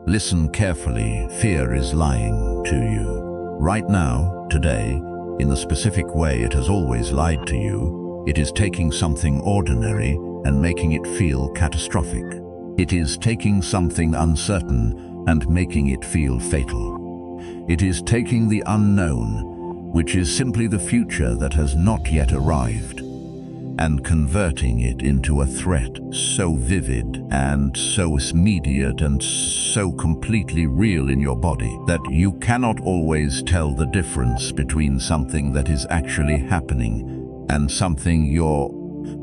Listen carefully, fear is lying to you. Right now, today, in the specific way it has always lied to you, it is taking something ordinary and making it feel catastrophic. It is taking something uncertain and making it feel fatal. It is taking the unknown, which is simply the future that has not yet arrived, and converting it into a threat so vivid and so immediate and so completely real in your body that you cannot always tell the difference between something that is actually happening and something your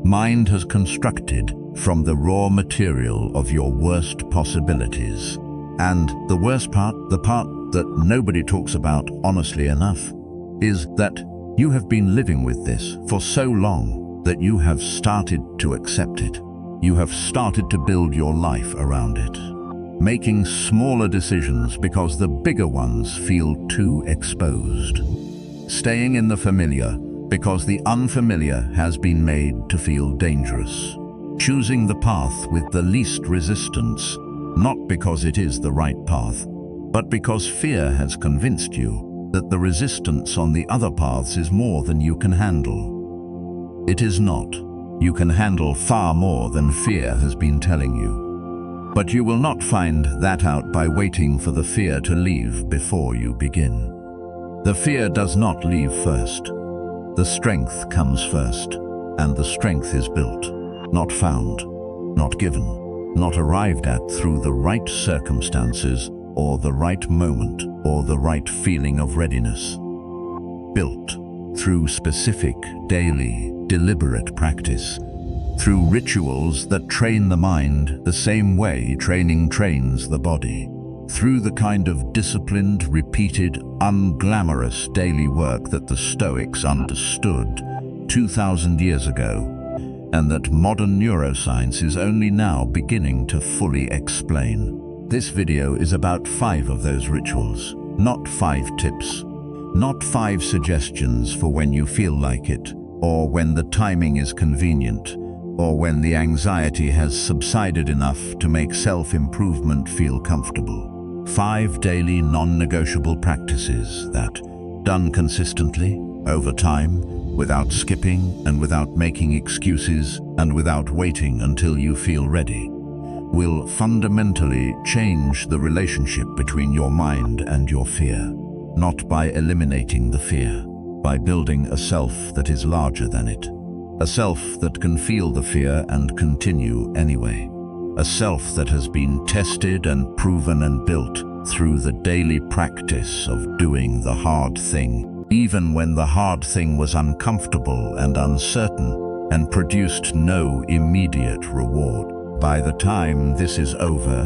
mind has constructed from the raw material of your worst possibilities. And the worst part, the part that nobody talks about honestly enough, is that you have been living with this for so long that you have started to accept it. You have started to build your life around it, making smaller decisions because the bigger ones feel too exposed. Staying in the familiar because the unfamiliar has been made to feel dangerous. Choosing the path with the least resistance, not because it is the right path, but because fear has convinced you that the resistance on the other paths is more than you can handle. It is not. You can handle far more than fear has been telling you. But you will not find that out by waiting for the fear to leave before you begin. The fear does not leave first. The strength comes first, and the strength is built, not found, not given, not arrived at through the right circumstances or the right moment or the right feeling of readiness. Built through specific, daily, deliberate practice, through rituals that train the mind the same way training trains the body, through the kind of disciplined, repeated, unglamorous daily work that the Stoics understood 2,000 years ago, and that modern neuroscience is only now beginning to fully explain. This video is about 5 of those rituals, not 5 tips, not 5 suggestions for when you feel like it, or when the timing is convenient, or when the anxiety has subsided enough to make self-improvement feel comfortable. 5 daily non-negotiable practices that, done consistently, over time, without skipping and without making excuses and without waiting until you feel ready, will fundamentally change the relationship between your mind and your fear, not by eliminating the fear, by building a self that is larger than it, a self that can feel the fear and continue anyway, a self that has been tested and proven and built through the daily practice of doing the hard thing, even when the hard thing was uncomfortable and uncertain and produced no immediate reward. By the time this is over,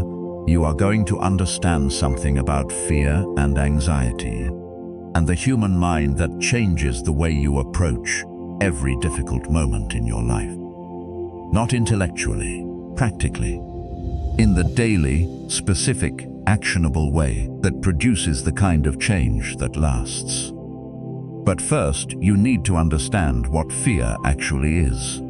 you are going to understand something about fear and anxiety, and the human mind that changes the way you approach every difficult moment in your life. Not intellectually, practically, in the daily, specific, actionable way that produces the kind of change that lasts. But first, you need to understand what fear actually is,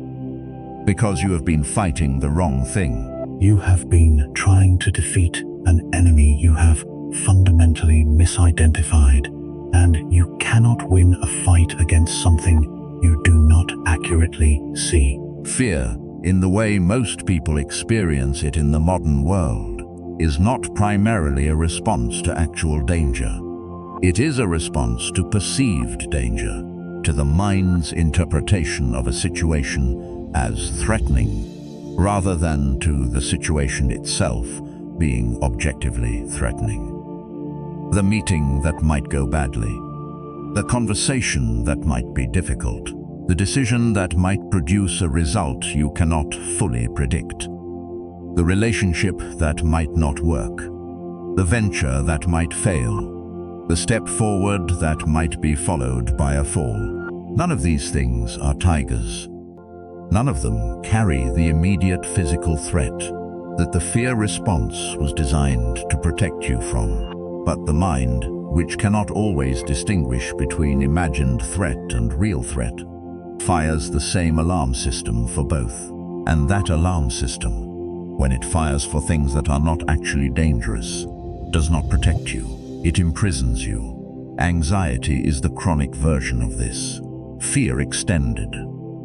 because you have been fighting the wrong thing. You have been trying to defeat an enemy you have fundamentally misidentified, and you cannot win a fight against something you do not accurately see. Fear, in the way most people experience it in the modern world, is not primarily a response to actual danger. It is a response to perceived danger, to the mind's interpretation of a situation as threatening, rather than to the situation itself being objectively threatening. The meeting that might go badly, the conversation that might be difficult, the decision that might produce a result you cannot fully predict, the relationship that might not work, the venture that might fail, the step forward that might be followed by a fall. None of these things are tigers. None of them carry the immediate physical threat that the fear response was designed to protect you from. But the mind, which cannot always distinguish between imagined threat and real threat, fires the same alarm system for both. And that alarm system, when it fires for things that are not actually dangerous, does not protect you, it imprisons you. Anxiety is the chronic version of this. Fear extended,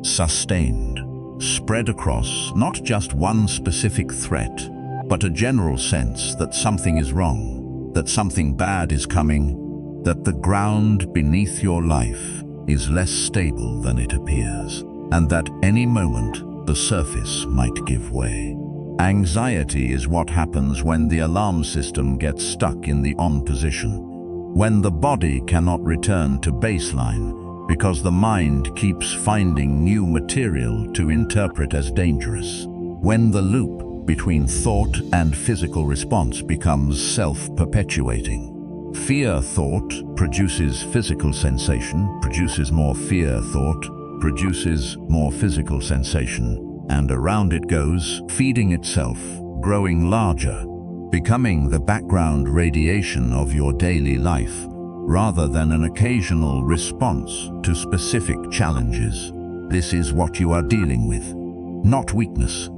sustained, spread across not just one specific threat, but a general sense that something is wrong, that something bad is coming, that the ground beneath your life is less stable than it appears, and that any moment the surface might give way. Anxiety is what happens when the alarm system gets stuck in the on position, when the body cannot return to baseline because the mind keeps finding new material to interpret as dangerous, when the loop between thought and physical response becomes self-perpetuating. Fear thought produces physical sensation, produces more fear thought, produces more physical sensation, and around it goes, feeding itself, growing larger, becoming the background radiation of your daily life, rather than an occasional response to specific challenges. This is what you are dealing with. Not weakness,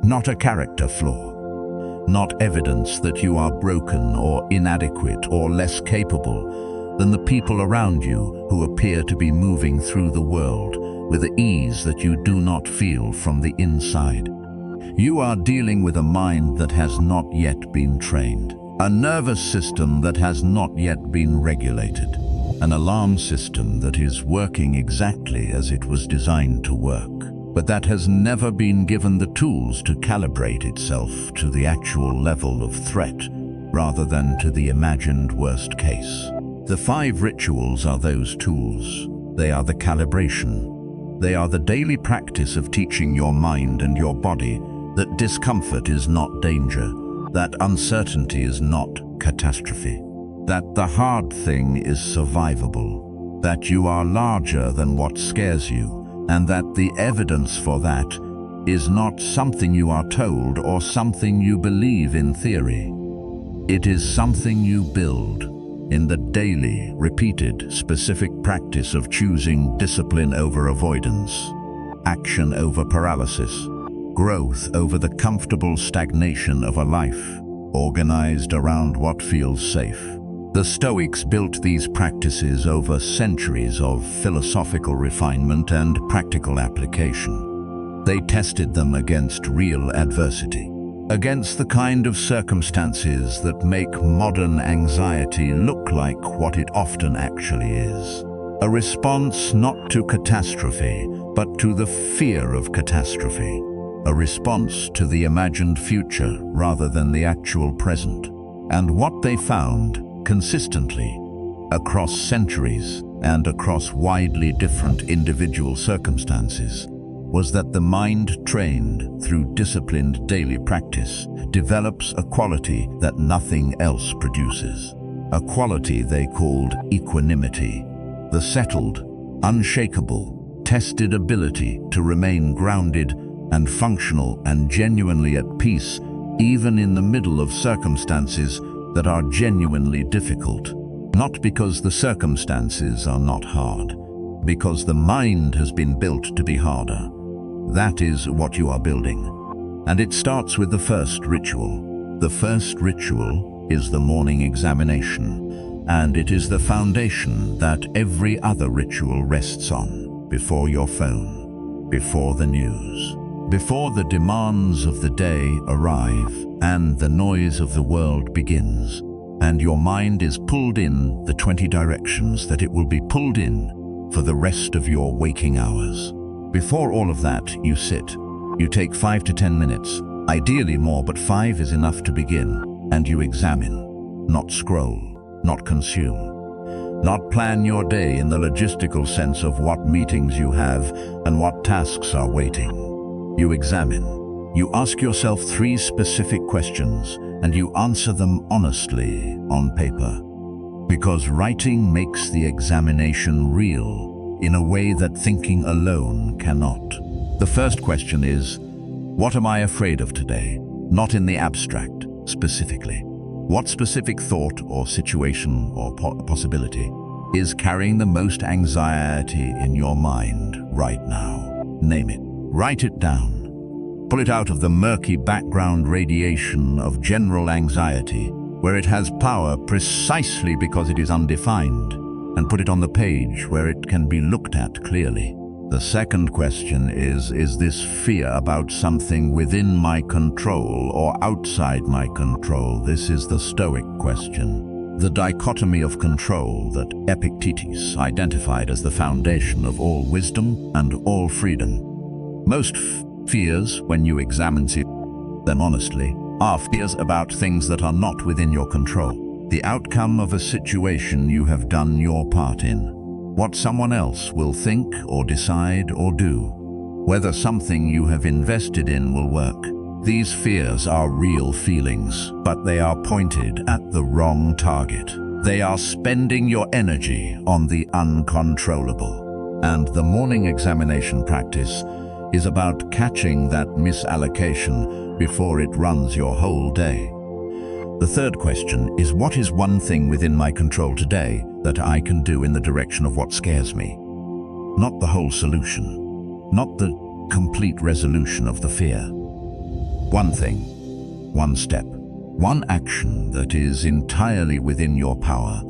not a character flaw, not evidence that you are broken or inadequate or less capable than the people around you who appear to be moving through the world with an ease that you do not feel from the inside. You are dealing with a mind that has not yet been trained, a nervous system that has not yet been regulated, an alarm system that is working exactly as it was designed to work, but that has never been given the tools to calibrate itself to the actual level of threat rather than to the imagined worst case. The 5 rituals are those tools. They are the calibration. They are the daily practice of teaching your mind and your body that discomfort is not danger, that uncertainty is not catastrophe, that the hard thing is survivable, that you are larger than what scares you, and that the evidence for that is not something you are told or something you believe in theory. It is something you build in the daily, repeated, specific practice of choosing discipline over avoidance, action over paralysis, growth over the comfortable stagnation of a life organized around what feels safe. The Stoics built these practices over centuries of philosophical refinement and practical application. They tested them against real adversity, against the kind of circumstances that make modern anxiety look like what it often actually is. A response not to catastrophe, but to the fear of catastrophe. A response to the imagined future rather than the actual present. And what they found consistently across centuries and across widely different individual circumstances was that the mind trained through disciplined daily practice develops a quality that nothing else produces. A quality they called equanimity, the settled, unshakable, tested ability to remain grounded and functional and genuinely at peace, even in the middle of circumstances that are genuinely difficult. Not because the circumstances are not hard, because the mind has been built to be harder. That is what you are building. And it starts with the first ritual. The first ritual is the morning examination, and it is the foundation that every other ritual rests on. Before your phone, before the news, before the demands of the day arrive and the noise of the world begins, and your mind is pulled in the 20 directions that it will be pulled in for the rest of your waking hours. Before all of that, you sit. You take 5 to 10 minutes, ideally more, but 5 is enough to begin, and you examine, not scroll, not consume, not plan your day in the logistical sense of what meetings you have and what tasks are waiting. You examine. You ask yourself 3 specific questions, and you answer them honestly on paper. Because writing makes the examination real in a way that thinking alone cannot. The first question is, what am I afraid of today? Not in the abstract, specifically. What specific thought or situation or possibility is carrying the most anxiety in your mind right now? Name it. Write it down. Pull it out of the murky background radiation of general anxiety where it has power precisely because it is undefined, and put it on the page where it can be looked at clearly. The second question is this fear about something within my control or outside my control? This is the Stoic question. The dichotomy of control that Epictetus identified as the foundation of all wisdom and all freedom. Most fears, when you examine them honestly, are fears about things that are not within your control. The outcome of a situation you have done your part in. What someone else will think or decide or do. Whether something you have invested in will work. These fears are real feelings, but they are pointed at the wrong target. They are spending your energy on the uncontrollable. And the morning examination practice is about catching that misallocation before it runs your whole day. The third question is, what is one thing within my control today that I can do in the direction of what scares me? Not the whole solution, not the complete resolution of the fear. One thing, one step, one action that is entirely within your power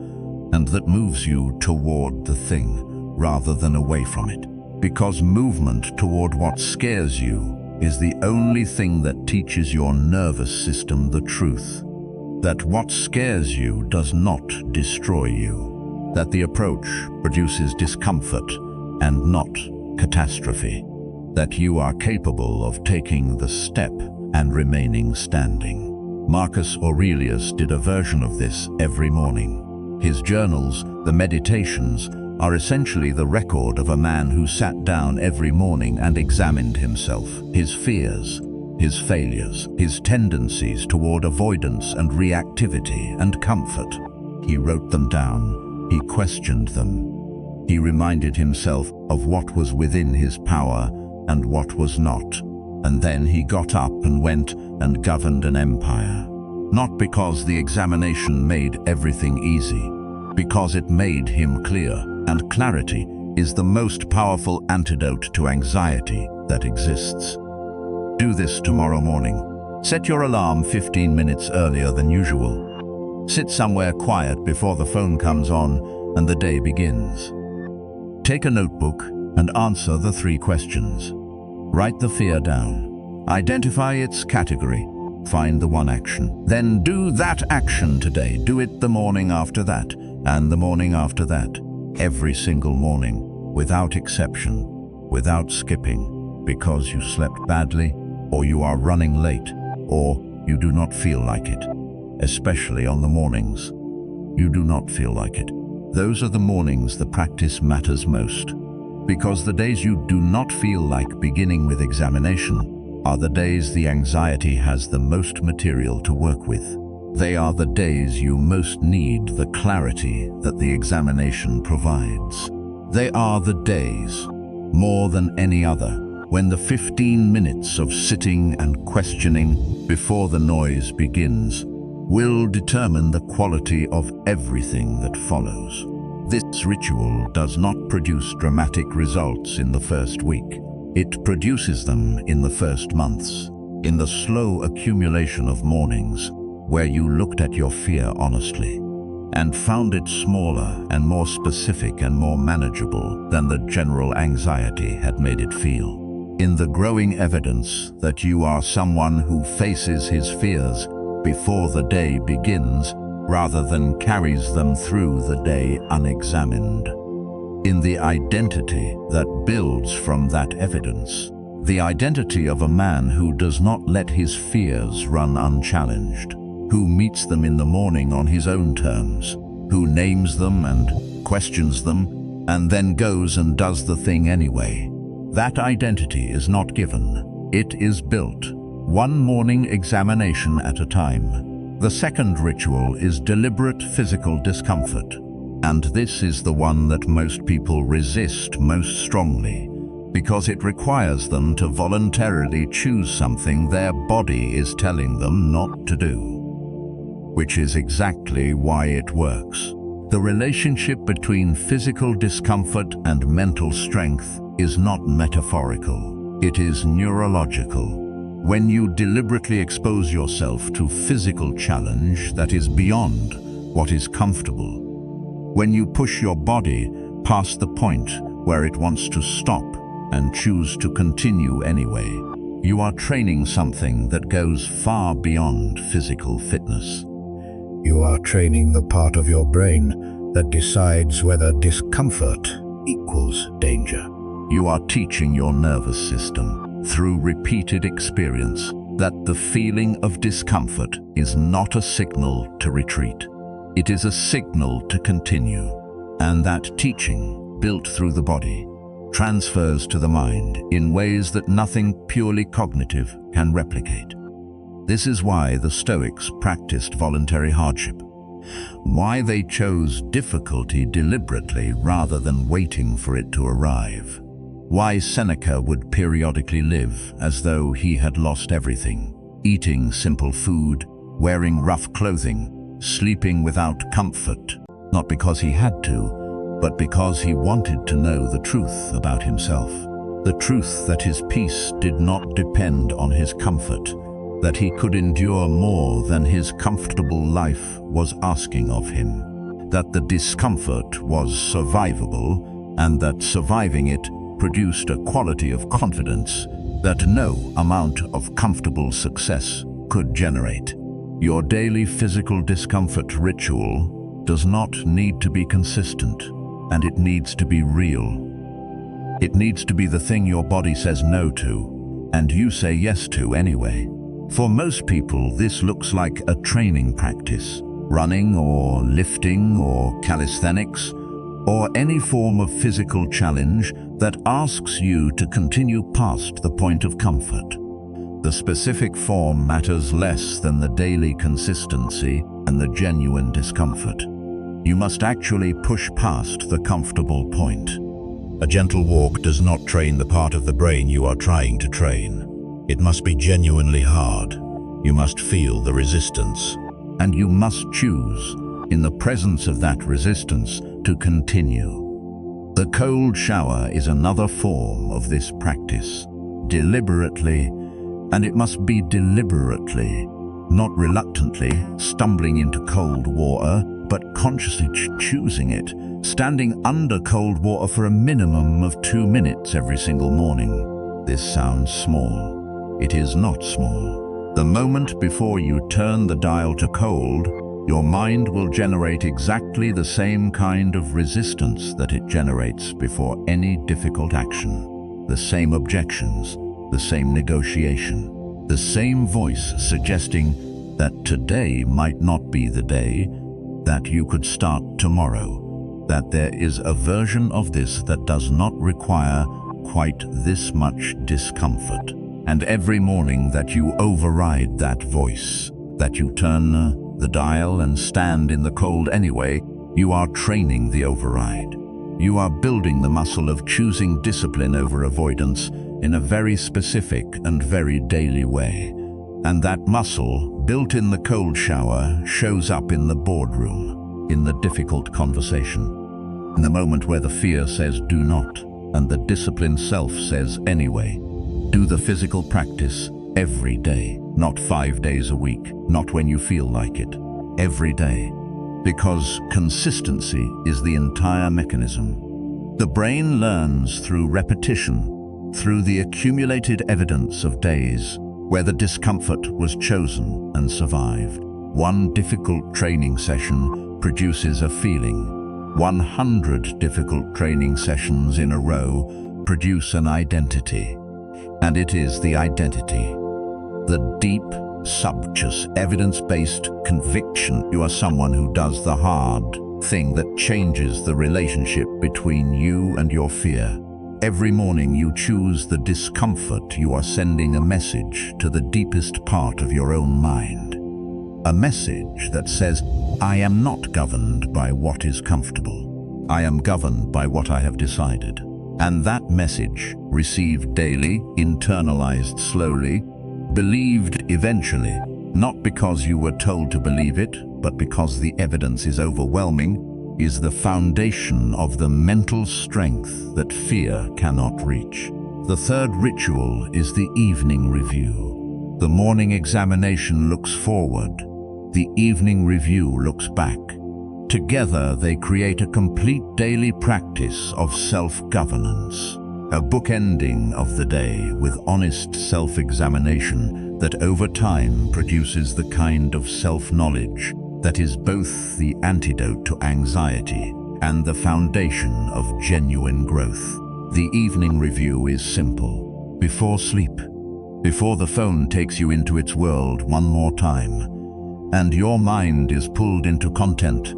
and that moves you toward the thing rather than away from it. Because movement toward what scares you is the only thing that teaches your nervous system the truth. That what scares you does not destroy you. That the approach produces discomfort and not catastrophe. That you are capable of taking the step and remaining standing. Marcus Aurelius did a version of this every morning. His journals, the meditations, are essentially the record of a man who sat down every morning and examined himself, his fears, his failures, his tendencies toward avoidance and reactivity and comfort. He wrote them down. He questioned them. He reminded himself of what was within his power and what was not. And then he got up and went and governed an empire. Not because the examination made everything easy, because it made him clear. And clarity is the most powerful antidote to anxiety that exists. Do this tomorrow morning. Set your alarm 15 minutes earlier than usual. Sit somewhere quiet before the phone comes on and the day begins. Take a notebook and answer the 3 questions. Write the fear down. Identify its category. Find the one action. Then do that action today. Do it the morning after that, and the morning after that. Every single morning, without exception, without skipping, because you slept badly, or you are running late, or you do not feel like it. Especially on the mornings. You do not feel like it. Those are the mornings the practice matters most. Because the days you do not feel like beginning with examination are the days the anxiety has the most material to work with. They are the days you most need the clarity that the examination provides. They are the days, more than any other, when the 15 minutes of sitting and questioning before the noise begins will determine the quality of everything that follows. This ritual does not produce dramatic results in the first week. It produces them in the first months, in the slow accumulation of mornings, where you looked at your fear honestly and found it smaller and more specific and more manageable than the general anxiety had made it feel. In the growing evidence that you are someone who faces his fears before the day begins rather than carries them through the day unexamined. In the identity that builds from that evidence. The identity of a man who does not let his fears run unchallenged, who meets them in the morning on his own terms, who names them and questions them, and then goes and does the thing anyway. That identity is not given. It is built, one morning examination at a time. The second ritual is deliberate physical discomfort, and this is the one that most people resist most strongly, because it requires them to voluntarily choose something their body is telling them not to do. Which is exactly why it works. The relationship between physical discomfort and mental strength is not metaphorical. It is neurological. When you deliberately expose yourself to physical challenge that is beyond what is comfortable, when you push your body past the point where it wants to stop and choose to continue anyway, you are training something that goes far beyond physical fitness. You are training the part of your brain that decides whether discomfort equals danger. You are teaching your nervous system through repeated experience that the feeling of discomfort is not a signal to retreat. It is a signal to continue. And that teaching, built through the body, transfers to the mind in ways that nothing purely cognitive can replicate. This is why the Stoics practiced voluntary hardship, why they chose difficulty deliberately rather than waiting for it to arrive, why Seneca would periodically live as though he had lost everything, eating simple food, wearing rough clothing, sleeping without comfort, not because he had to, but because he wanted to know the truth about himself, the truth that his peace did not depend on his comfort, that he could endure more than his comfortable life was asking of him, that the discomfort was survivable, and that surviving it produced a quality of confidence that no amount of comfortable success could generate. Your daily physical discomfort ritual does not need to be consistent, and it needs to be real. It needs to be the thing your body says no to, and you say yes to anyway. For most people, this looks like a training practice, running or lifting or calisthenics, or any form of physical challenge that asks you to continue past the point of comfort. The specific form matters less than the daily consistency and the genuine discomfort. You must actually push past the comfortable point. A gentle walk does not train the part of the brain you are trying to train. It must be genuinely hard. You must feel the resistance. And you must choose, in the presence of that resistance, to continue. The cold shower is another form of this practice. Deliberately, and it must be deliberately, not reluctantly, stumbling into cold water, but consciously choosing it, standing under cold water for a minimum of 2 minutes every single morning. This sounds small. It is not small. The moment before you turn the dial to cold, your mind will generate exactly the same kind of resistance that it generates before any difficult action. The same objections, the same negotiation, the same voice suggesting that today might not be the day, that you could start tomorrow, that there is a version of this that does not require quite this much discomfort. And every morning that you override that voice, that you turn the dial and stand in the cold anyway, you are training the override. You are building the muscle of choosing discipline over avoidance in a very specific and very daily way. And that muscle, built in the cold shower, shows up in the boardroom, in the difficult conversation, in the moment where the fear says do not, and the disciplined self says anyway. Do the physical practice every day, not 5 days a week, not when you feel like it, every day. Because consistency is the entire mechanism. The brain learns through repetition, through the accumulated evidence of days where the discomfort was chosen and survived. One difficult training session produces a feeling. 100 difficult training sessions in a row produce an identity. And it is the identity, the deep, sumptuous, evidence-based conviction you are someone who does the hard thing that changes the relationship between you and your fear. Every morning you choose the discomfort, you are sending a message to the deepest part of your own mind. A message that says, I am not governed by what is comfortable. I am governed by what I have decided. And that message, received daily, internalized slowly, believed eventually, not because you were told to believe it, but because the evidence is overwhelming, is the foundation of the mental strength that fear cannot reach. The third ritual is the evening review. The morning examination looks forward. The evening review looks back. Together, they create a complete daily practice of self-governance, a bookending of the day with honest self-examination that over time produces the kind of self-knowledge that is both the antidote to anxiety and the foundation of genuine growth. The evening review is simple. Before sleep, before the phone takes you into its world one more time, and your mind is pulled into content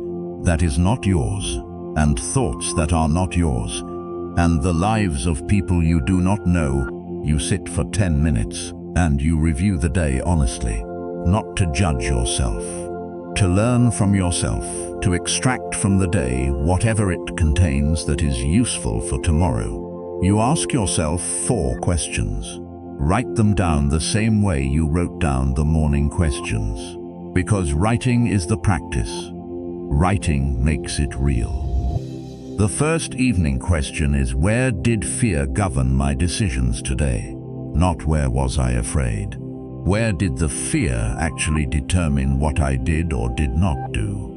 that is not yours, and thoughts that are not yours, and the lives of people you do not know, you sit for 10 minutes and you review the day honestly, not to judge yourself, to learn from yourself, to extract from the day whatever it contains that is useful for tomorrow. You ask yourself 4 questions. Write them down the same way you wrote down the morning questions, because writing is the practice. Writing makes it real. The first evening question is, where did fear govern my decisions today? Not where was I afraid? Where did the fear actually determine what I did or did not do?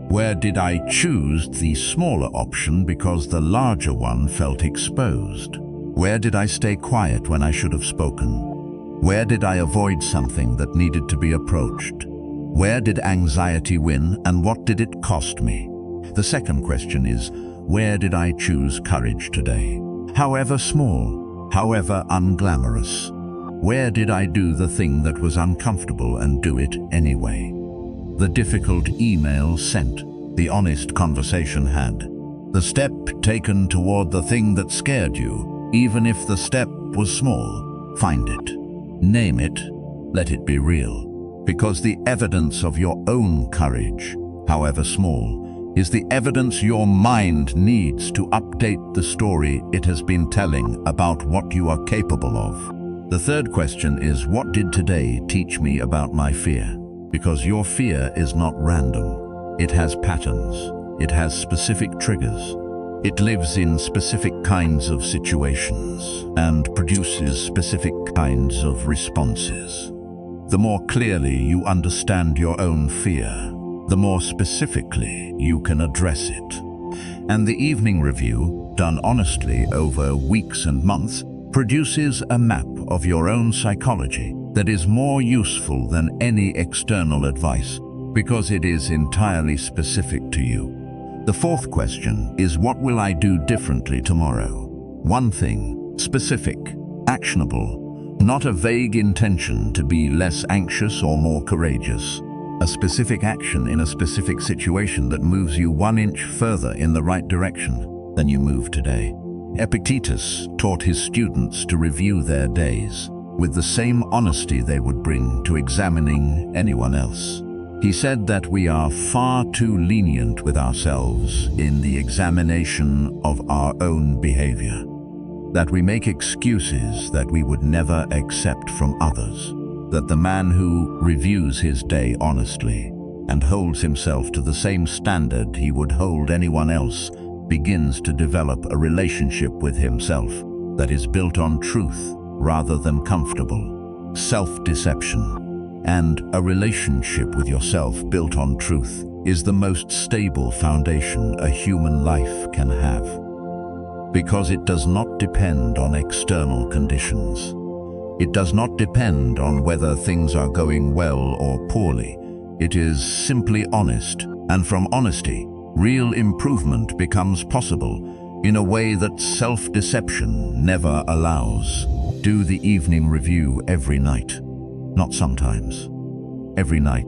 Where did I choose the smaller option because the larger one felt exposed? Where did I stay quiet when I should have spoken? Where did I avoid something that needed to be approached? Where did anxiety win, and what did it cost me? The second question is, where did I choose courage today? However small, however unglamorous. Where did I do the thing that was uncomfortable and do it anyway? The difficult email sent, the honest conversation had, the step taken toward the thing that scared you, even if the step was small. Find it, name it, let it be real. Because the evidence of your own courage, however small, is the evidence your mind needs to update the story it has been telling about what you are capable of. The third question is, what did today teach me about my fear? Because your fear is not random. It has patterns. It has specific triggers. It lives in specific kinds of situations and produces specific kinds of responses. The more clearly you understand your own fear, the more specifically you can address it. And the evening review, done honestly over weeks and months, produces a map of your own psychology that is more useful than any external advice because it is entirely specific to you. The fourth question is, what will I do differently tomorrow? One thing, specific, actionable, not a vague intention to be less anxious or more courageous. A specific action in a specific situation that moves you 1 inch further in the right direction than you moved today. Epictetus taught his students to review their days with the same honesty they would bring to examining anyone else. He said that we are far too lenient with ourselves in the examination of our own behavior, that we make excuses that we would never accept from others, that the man who reviews his day honestly and holds himself to the same standard he would hold anyone else begins to develop a relationship with himself that is built on truth rather than comfortable self-deception. And a relationship with yourself built on truth is the most stable foundation a human life can have, because it does not depend on external conditions. It does not depend on whether things are going well or poorly. It is simply honest, and from honesty, real improvement becomes possible in a way that self-deception never allows. Do the evening review every night, not sometimes. Every night,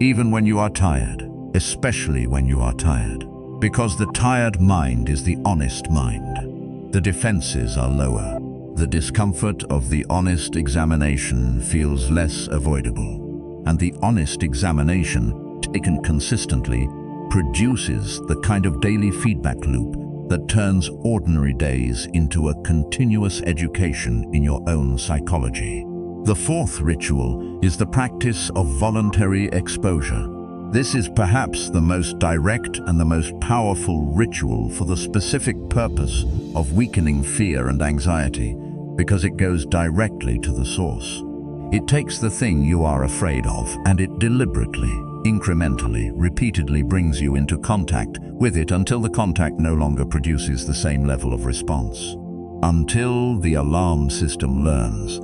even when you are tired, especially when you are tired, because the tired mind is the honest mind. The defenses are lower. The discomfort of the honest examination feels less avoidable, and the honest examination, taken consistently, produces the kind of daily feedback loop that turns ordinary days into a continuous education in your own psychology. The fourth ritual is the practice of voluntary exposure. This is perhaps the most direct and the most powerful ritual for the specific purpose of weakening fear and anxiety, because it goes directly to the source. It takes the thing you are afraid of and it deliberately, incrementally, repeatedly brings you into contact with it until the contact no longer produces the same level of response. Until the alarm system learns,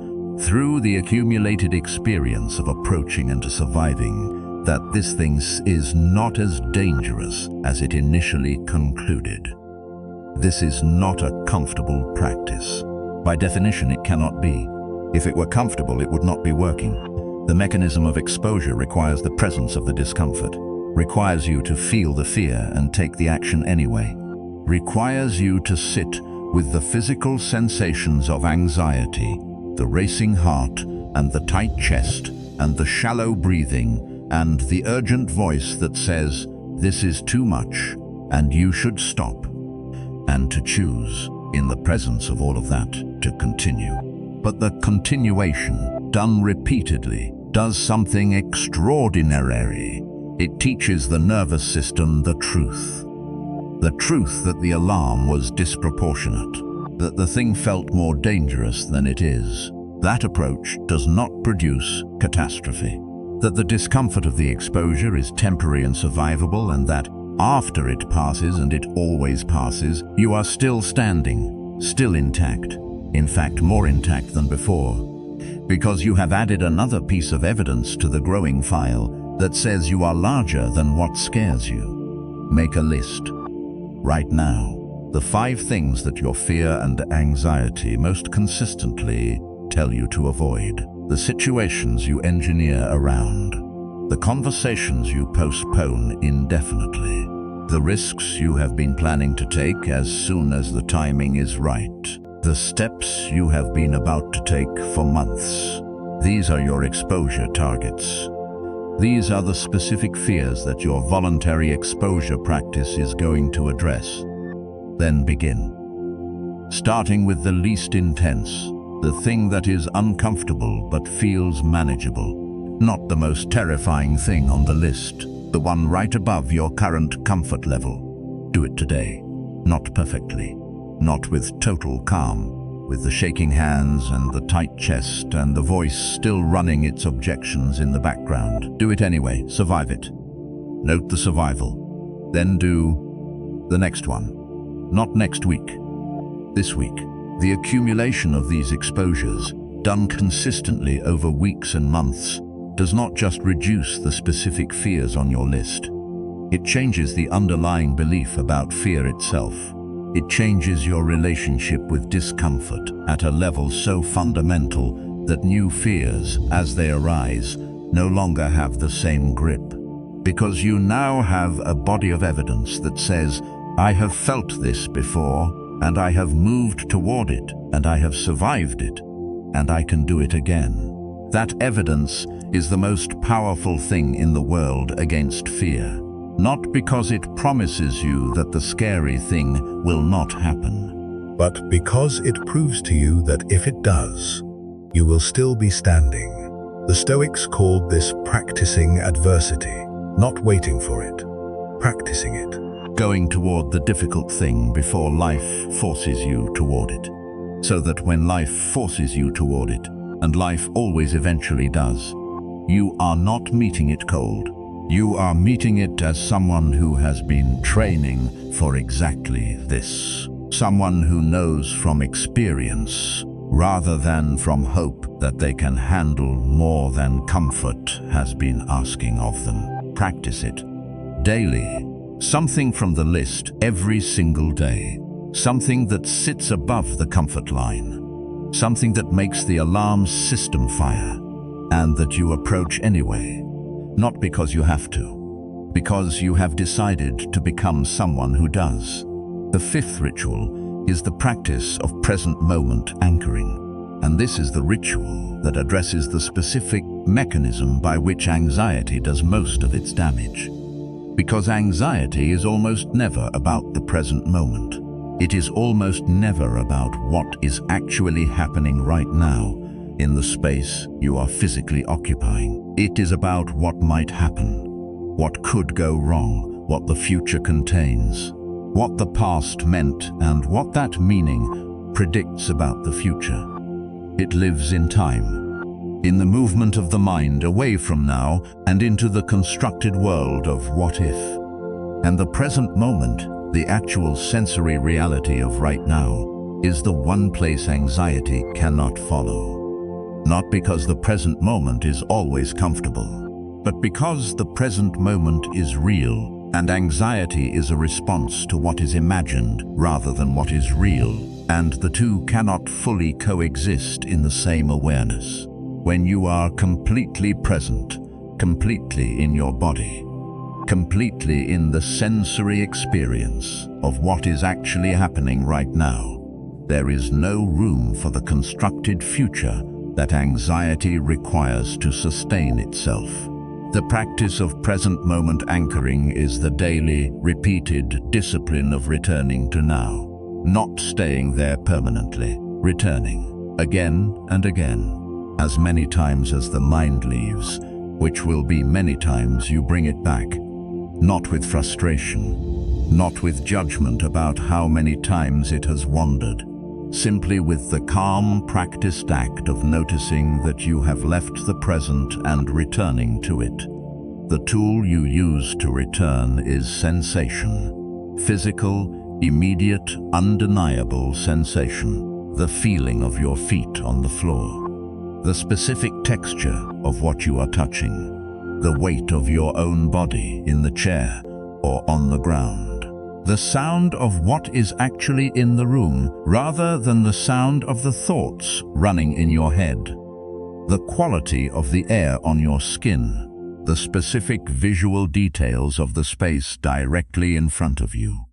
through the accumulated experience of approaching and surviving, that this thing is not as dangerous as it initially concluded. This is not a comfortable practice. By definition, it cannot be. If it were comfortable, it would not be working. The mechanism of exposure requires the presence of the discomfort, requires you to feel the fear and take the action anyway, requires you to sit with the physical sensations of anxiety, the racing heart and the tight chest and the shallow breathing and the urgent voice that says, "This is too much and you should stop," and to choose, in the presence of all of that, to continue. But the continuation, done repeatedly, does something extraordinary. It teaches the nervous system the truth. The truth that the alarm was disproportionate, that the thing felt more dangerous than it is. That approach does not produce catastrophe. That the discomfort of the exposure is temporary and survivable, and that after it passes, and it always passes, you are still standing, still intact. In fact, more intact than before, because you have added another piece of evidence to the growing file that says you are larger than what scares you. Make a list. Right now, the 5 things that your fear and anxiety most consistently tell you to avoid, the situations you engineer around, the conversations you postpone indefinitely, the risks you have been planning to take as soon as the timing is right, the steps you have been about to take for months. These are your exposure targets. These are the specific fears that your voluntary exposure practice is going to address. Then begin. Starting with the least intense, the thing that is uncomfortable but feels manageable. Not the most terrifying thing on the list, the one right above your current comfort level. Do it today. Not perfectly, not with total calm, with the shaking hands and the tight chest and the voice still running its objections in the background. Do it anyway, survive it. Note the survival. Then do the next one. Not next week, this week. The accumulation of these exposures, done consistently over weeks and months, does not just reduce the specific fears on your list. It changes the underlying belief about fear itself. It changes your relationship with discomfort at a level so fundamental that new fears, as they arise, no longer have the same grip. Because you now have a body of evidence that says, "I have felt this before, and I have moved toward it, and I have survived it, and I can do it again." That evidence is the most powerful thing in the world against fear. Not because it promises you that the scary thing will not happen, but because it proves to you that if it does, you will still be standing. The Stoics called this practicing adversity, not waiting for it, practicing it. Going toward the difficult thing before life forces you toward it. So that when life forces you toward it, and life always eventually does, you are not meeting it cold. You are meeting it as someone who has been training for exactly this. Someone who knows from experience, rather than from hope, that they can handle more than comfort has been asking of them. Practice it daily. Something from the list every single day. Something that sits above the comfort line. Something that makes the alarm system fire, and that you approach anyway. Not because you have to, because you have decided to become someone who does. The 5th ritual is the practice of present moment anchoring. And this is the ritual that addresses the specific mechanism by which anxiety does most of its damage. Because anxiety is almost never about the present moment. It is almost never about what is actually happening right now in the space you are physically occupying. It is about what might happen, what could go wrong, what the future contains, what the past meant, and what that meaning predicts about the future. It lives in time, in the movement of the mind away from now and into the constructed world of what if. And the present moment, the actual sensory reality of right now, is the one place anxiety cannot follow. Not because the present moment is always comfortable, but because the present moment is real, and anxiety is a response to what is imagined rather than what is real, and the two cannot fully coexist in the same awareness. When you are completely present, completely in your body, completely in the sensory experience of what is actually happening right now, there is no room for the constructed future that anxiety requires to sustain itself. The practice of present moment anchoring is the daily, repeated discipline of returning to now, not staying there permanently, returning again and again, as many times as the mind leaves, which will be many times you bring it back, not with frustration, not with judgment about how many times it has wandered, simply with the calm, practiced act of noticing that you have left the present and returning to it. The tool you use to return is sensation, physical, immediate, undeniable sensation, the feeling of your feet on the floor, the specific texture of what you are touching, the weight of your own body in the chair or on the ground, the sound of what is actually in the room rather than the sound of the thoughts running in your head, the quality of the air on your skin, the specific visual details of the space directly in front of you.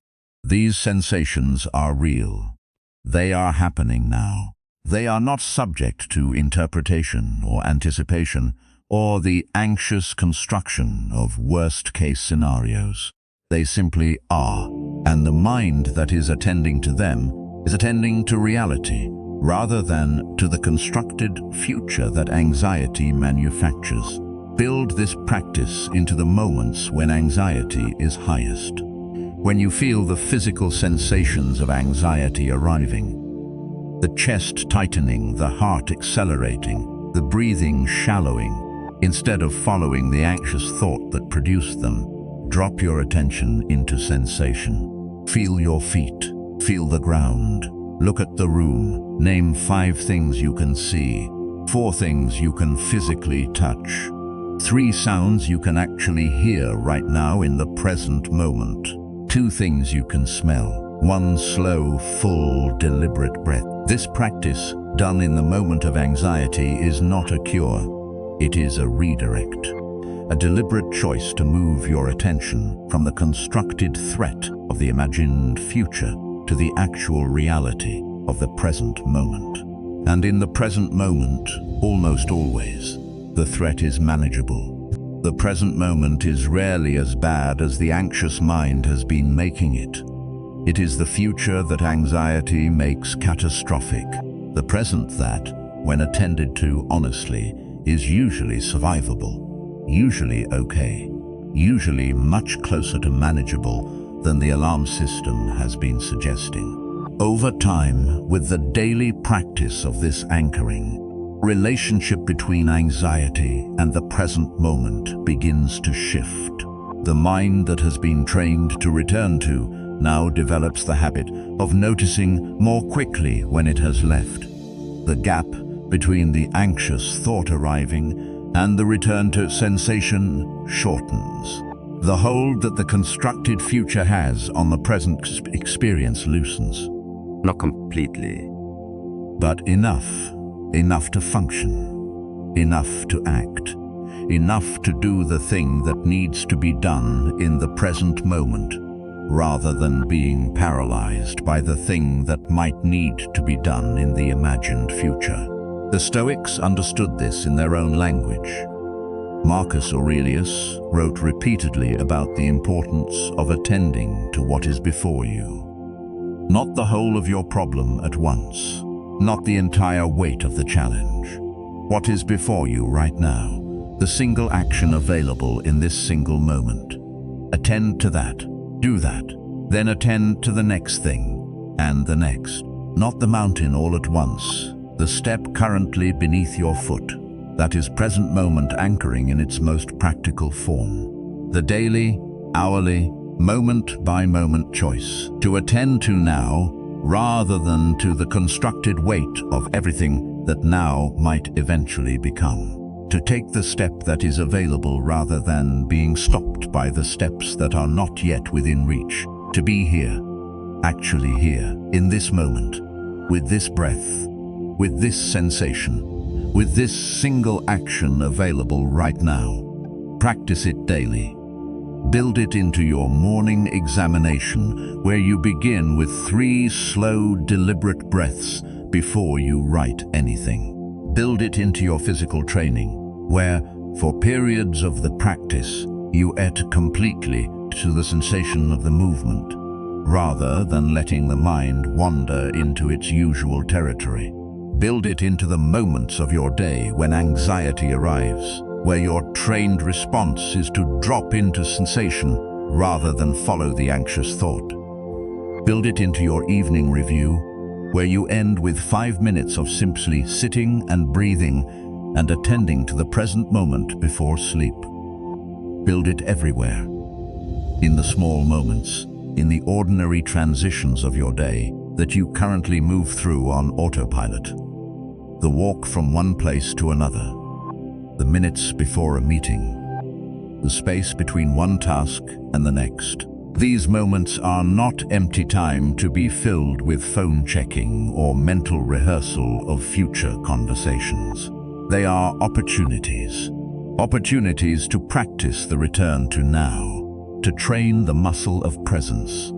These sensations are real. They are happening now. They are not subject to interpretation or anticipation or the anxious construction of worst-case scenarios. They simply are, and the mind that is attending to them is attending to reality rather than to the constructed future that anxiety manufactures. Build this practice into the moments when anxiety is highest. When you feel the physical sensations of anxiety arriving, the chest tightening, the heart accelerating, the breathing shallowing, instead of following the anxious thought that produced them, drop your attention into sensation. Feel your feet, feel the ground, look at the room, name 5 things you can see, 4 things you can physically touch, 3 sounds you can actually hear right now in the present moment, 2 things you can smell, 1 slow, full, deliberate breath. This practice, done in the moment of anxiety, is not a cure. It is a redirect, a deliberate choice to move your attention from the constructed threat of the imagined future to the actual reality of the present moment. And in the present moment, almost always, the threat is manageable. The present moment is rarely as bad as the anxious mind has been making it. It is the future that anxiety makes catastrophic. The present that, when attended to honestly, is usually survivable, usually okay, usually much closer to manageable than the alarm system has been suggesting. Over time, with the daily practice of this anchoring, relationship between anxiety and the present moment begins to shift. The mind that has been trained to return to now develops the habit of noticing more quickly when it has left. The gap between the anxious thought arriving and the return to sensation shortens. The hold that the constructed future has on the present experience loosens. Not completely, but enough to function, enough to act, enough to do the thing that needs to be done in the present moment, rather than being paralyzed by the thing that might need to be done in the imagined future. The Stoics understood this in their own language. Marcus Aurelius wrote repeatedly about the importance of attending to what is before you. Not the whole of your problem at once, not the entire weight of the challenge. What is before you right now, the single action available in this single moment. Attend to that. Do that, then attend to the next thing, and the next. Not the mountain all at once, the step currently beneath your foot, That is present moment anchoring in its most practical form. The daily, hourly, moment-by-moment choice to attend to now rather than to the constructed weight of everything that now might eventually become. To take the step that is available rather than being stopped by the steps that are not yet within reach. To be here, actually here, in this moment, with this breath, with this sensation, with this single action available right now. Practice it daily. Build it into your morning examination, where you begin with 3 slow, deliberate breaths before you write anything. Build it into your physical training, where, for periods of the practice, you enter completely to the sensation of the movement, rather than letting the mind wander into its usual territory. Build it into the moments of your day when anxiety arrives, where your trained response is to drop into sensation rather than follow the anxious thought. Build it into your evening review, where you end with 5 minutes of simply sitting and breathing and attending to the present moment before sleep. Build it everywhere, in the small moments, in the ordinary transitions of your day that you currently move through on autopilot. The walk from one place to another, the minutes before a meeting, the space between one task and the next. These moments are not empty time to be filled with phone checking or mental rehearsal of future conversations. They are opportunities. Opportunities to practice the return to now, to train the muscle of presence,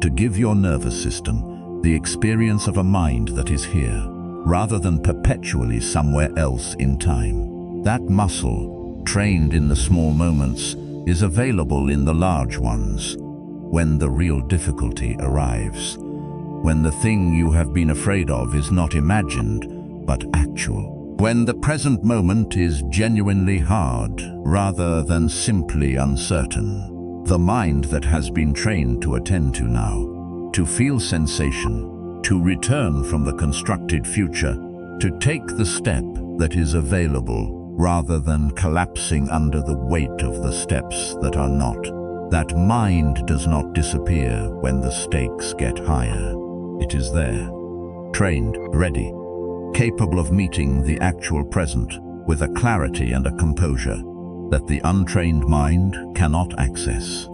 to give your nervous system the experience of a mind that is here, rather than perpetually somewhere else in time. That muscle, trained in the small moments, is available in the large ones, when the real difficulty arrives, when the thing you have been afraid of is not imagined, but actual. When the present moment is genuinely hard, rather than simply uncertain. The mind that has been trained to attend to now, to feel sensation, to return from the constructed future, to take the step that is available, rather than collapsing under the weight of the steps that are not. That mind does not disappear when the stakes get higher. It is there, trained, ready, capable of meeting the actual present with a clarity and a composure that the untrained mind cannot access.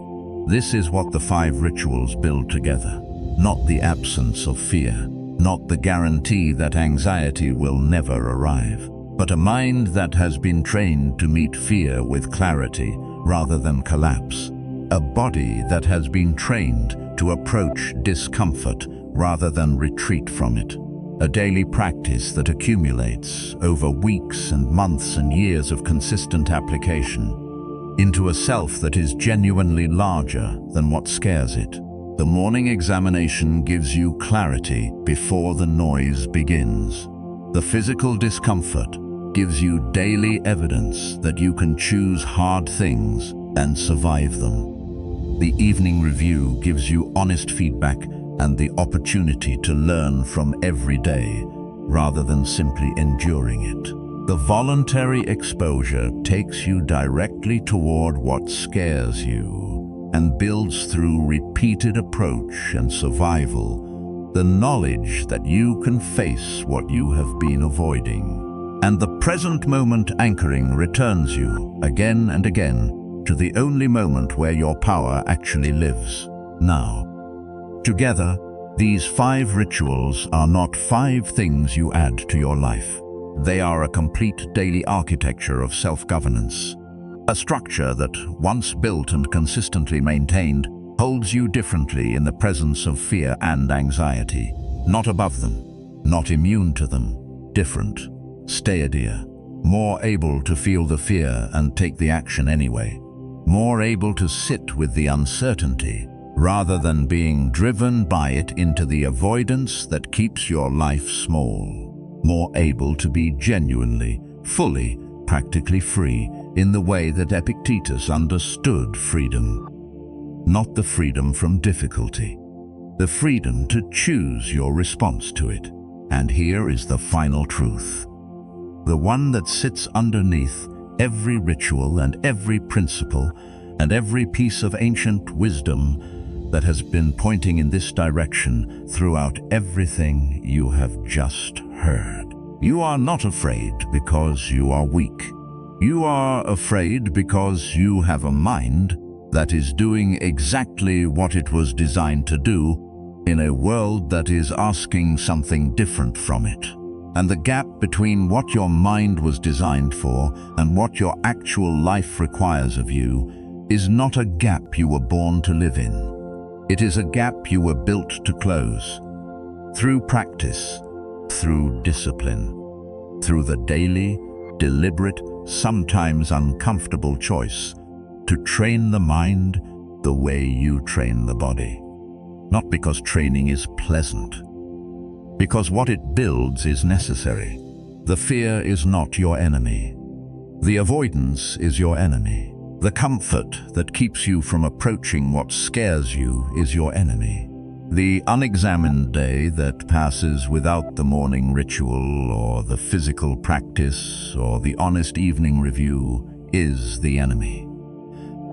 This is what the 5 rituals build together. Not the absence of fear, not the guarantee that anxiety will never arrive, but a mind that has been trained to meet fear with clarity rather than collapse. A body that has been trained to approach discomfort rather than retreat from it. A daily practice that accumulates over weeks and months and years of consistent application into a self that is genuinely larger than what scares it. The morning examination gives you clarity before the noise begins. The physical discomfort gives you daily evidence that you can choose hard things and survive them. The evening review gives you honest feedback and the opportunity to learn from every day, rather than simply enduring it. The voluntary exposure takes you directly toward what scares you and builds through repeated approach and survival the knowledge that you can face what you have been avoiding. And the present moment anchoring returns you, again and again, to the only moment where your power actually lives, now. Together, these 5 rituals are not 5 things you add to your life. They are a complete daily architecture of self-governance. A structure that, once built and consistently maintained, holds you differently in the presence of fear and anxiety. Not above them, not immune to them, different, steadier, more able to feel the fear and take the action anyway, more able to sit with the uncertainty, rather than being driven by it into the avoidance that keeps your life small, more able to be genuinely, fully, practically free in the way that Epictetus understood freedom. Not the freedom from difficulty, the freedom to choose your response to it. And here is the final truth. the one that sits underneath every ritual and every principle and every piece of ancient wisdom that has been pointing in this direction throughout everything you have just heard. You are not afraid because you are weak. You are afraid because you have a mind that is doing exactly what it was designed to do in a world that is asking something different from it. And the gap between what your mind was designed for and what your actual life requires of you is not a gap you were born to live in. It is a gap you were built to close. Through practice, through discipline, through the daily, deliberate, sometimes uncomfortable choice to train the mind the way you train the body. Not because training is pleasant, because what it builds is necessary. The fear is not your enemy. The avoidance is your enemy. The comfort that keeps you from approaching what scares you is your enemy. The unexamined day that passes without the morning ritual or the physical practice or the honest evening review is the enemy.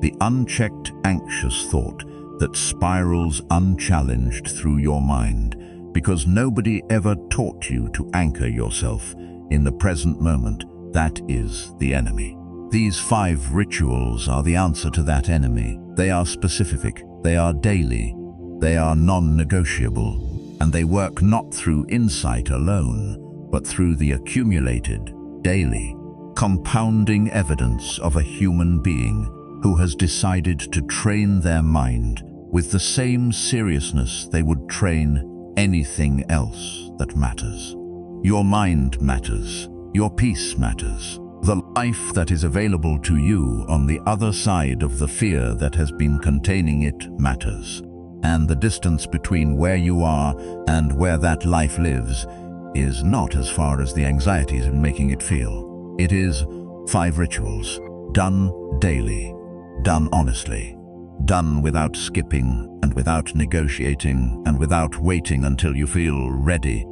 The unchecked, anxious thought that spirals unchallenged through your mind because nobody ever taught you to anchor yourself in the present moment, that is the enemy. These 5 rituals are the answer to that enemy. They are specific, they are daily, they are non-negotiable, and they work not through insight alone, but through the accumulated, daily, compounding evidence of a human being who has decided to train their mind with the same seriousness they would train anything else that matters. Your mind matters. Your peace matters. The life that is available to you on the other side of the fear that has been containing it matters. And the distance between where you are and where that life lives is not as far as the anxieties in making it feel. It is 5 rituals, done daily, done honestly, done without skipping and without negotiating and without waiting until you feel ready,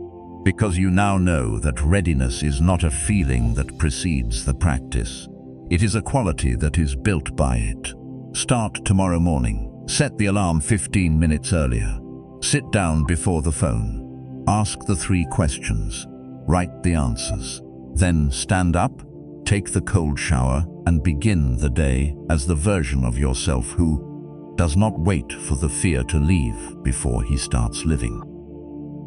because you now know that readiness is not a feeling that precedes the practice. It is a quality that is built by it. Start tomorrow morning. Set the alarm 15 minutes earlier. Sit down before the phone. Ask the 3 questions. Write the answers. Then stand up, take the cold shower, and begin the day as the version of yourself who does not wait for the fear to leave before he starts living.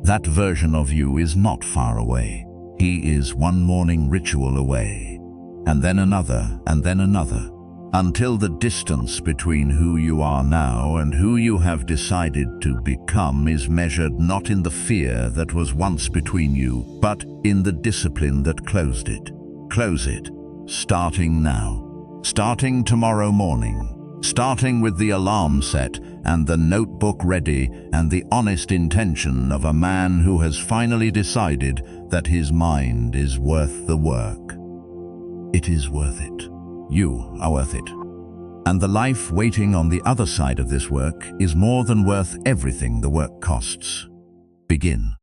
That version of you is not far away. He is one morning ritual away, and then another, until the distance between who you are now and who you have decided to become is measured not in the fear that was once between you, but in the discipline that closed it. Close it, starting now, starting tomorrow morning. Starting with the alarm set and the notebook ready and the honest intention of a man who has finally decided that his mind is worth the work. It is worth it. You are worth it. And the life waiting on the other side of this work is more than worth everything the work costs. Begin.